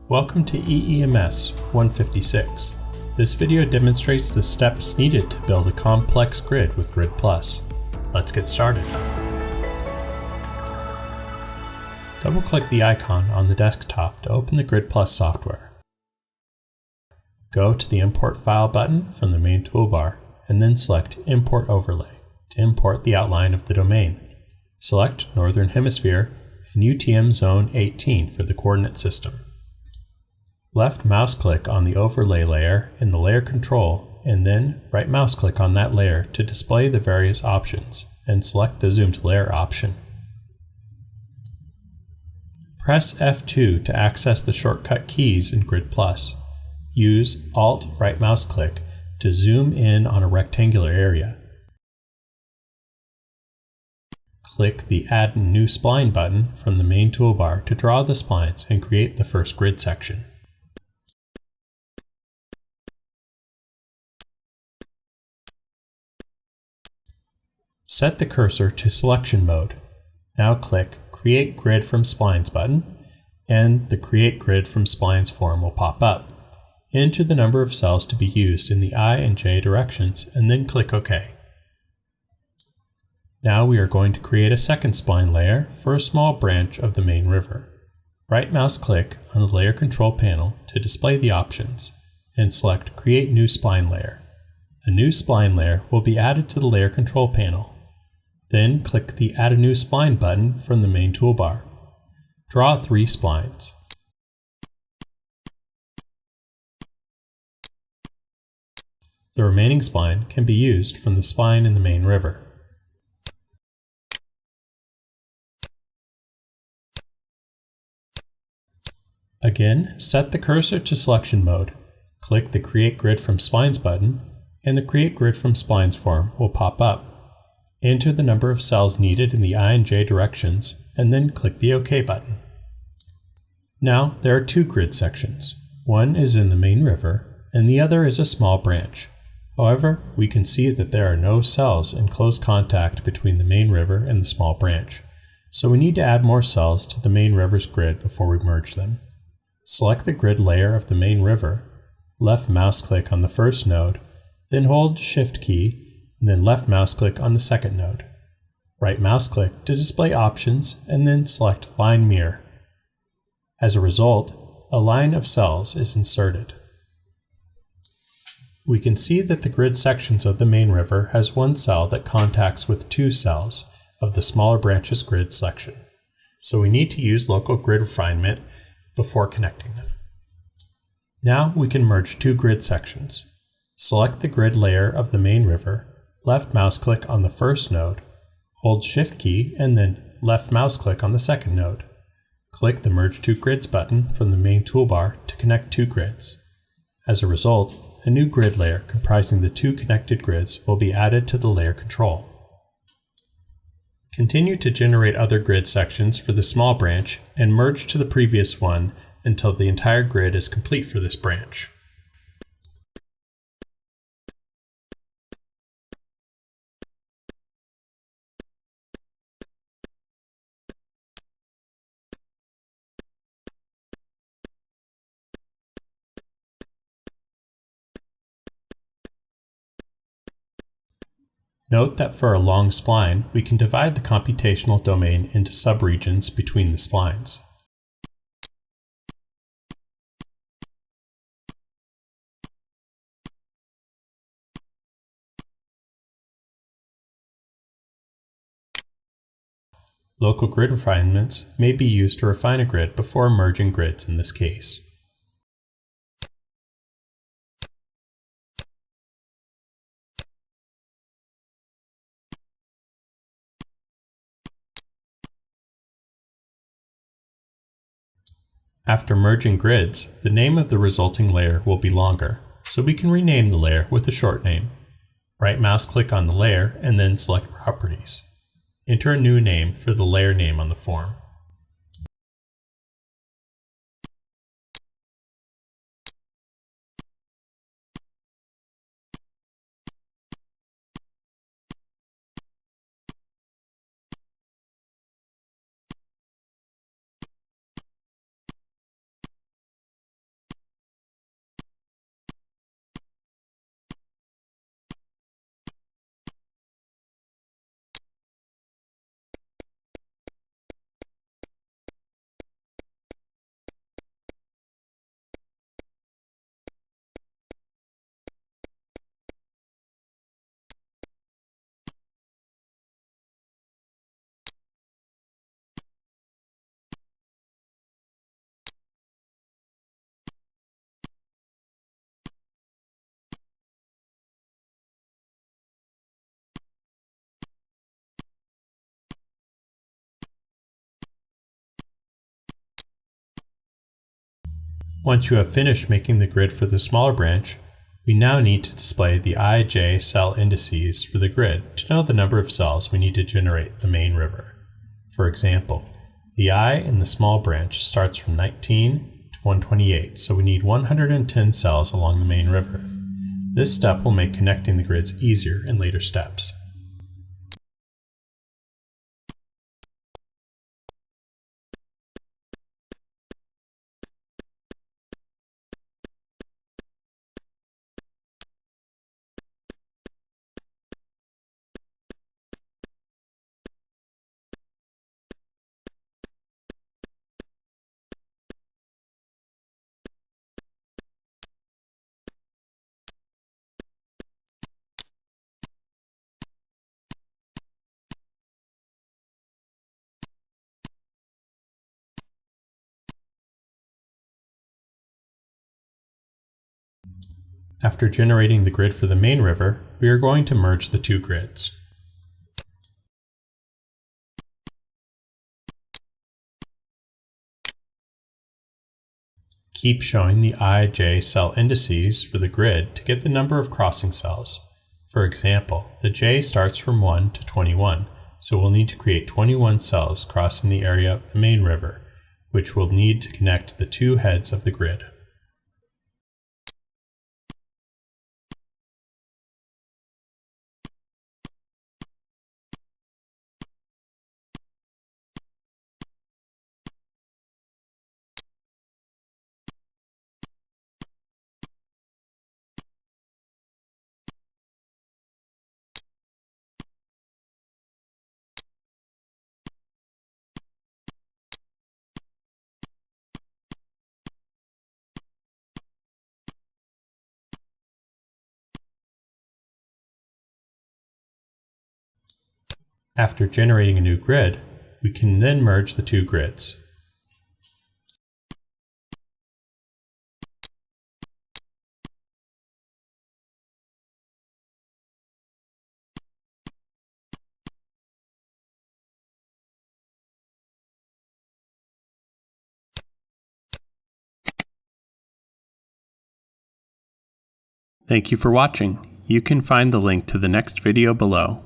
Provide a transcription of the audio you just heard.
Welcome to EEMS 156. This video demonstrates the steps needed to build a complex grid with Grid+. Let's get started. Double-click the icon on the desktop to open the Grid+ software. Go to the Import File button from the main toolbar and then select Import Overlay to import the outline of the domain. Select Northern Hemisphere and UTM Zone 18 for the coordinate system. Left mouse click on the overlay layer in the layer control and then right mouse click on that layer to display the various options and select the zoomed layer option. Press F2 to access the shortcut keys in Grid+. Use Alt right mouse click to zoom in on a rectangular area. Click the Add New Spline button from the main toolbar to draw the splines and create the first grid section. Set the cursor to selection mode. Now click Create Grid from Splines button, and the Create Grid from Splines form will pop up. Enter the number of cells to be used in the I and J directions, and then click OK. Now we are going to create a second spline layer for a small branch of the main river. Right mouse click on the Layer Control panel to display the options, and select Create New Spline Layer. A new spline layer will be added to the Layer Control panel. Then click the Add a New Spline button from the main toolbar. Draw 3 splines. The remaining spline can be used from the spline in the main river. Again, set the cursor to selection mode. Click the Create Grid from Splines button, and the Create Grid from Splines form will pop up. Enter the number of cells needed in the I and J directions, and then click the OK button. Now there are 2 grid sections. One is in the main river, and the other is a small branch. However, we can see that there are no cells in close contact between the main river and the small branch, so we need to add more cells to the main river's grid before we merge them. Select the grid layer of the main river, left mouse click on the first node, then hold Shift key, and then left mouse click on the second node. Right mouse click to display options and then select Line Mirror. As a result, a line of cells is inserted. We can see that the grid sections of the main river has one cell that contacts with 2 cells of the smaller branch's grid section, so we need to use local grid refinement before connecting them. Now we can merge 2 grid sections. Select the grid layer of the main river, left mouse click on the first node, hold Shift key and then left mouse click on the second node. Click the Merge 2 Grids button from the main toolbar to connect 2 grids. As a result, a new grid layer comprising the 2 connected grids will be added to the layer control. Continue to generate other grid sections for the small branch and merge to the previous one until the entire grid is complete for this branch. Note that for a long spline, we can divide the computational domain into subregions between the splines. Local grid refinements may be used to refine a grid before merging grids in this case. After merging grids, the name of the resulting layer will be longer, so we can rename the layer with a short name. Right mouse click on the layer and then select Properties. Enter a new name for the layer name on the form. Once you have finished making the grid for the smaller branch, we now need to display the I/J cell indices for the grid to know the number of cells we need to generate the main river. For example, the I in the small branch starts from 19 to 128, so we need 110 cells along the main river. This step will make connecting the grids easier in later steps. After generating the grid for the main river, we are going to merge the two grids. Keep showing the I/J cell indices for the grid to get the number of crossing cells. For example, the J starts from 1 to 21, so we'll need to create 21 cells crossing the area of the main river, which we'll need to connect the two heads of the grid. After generating a new grid, we can then merge the two grids. Thank you for watching. You can find the link to the next video below.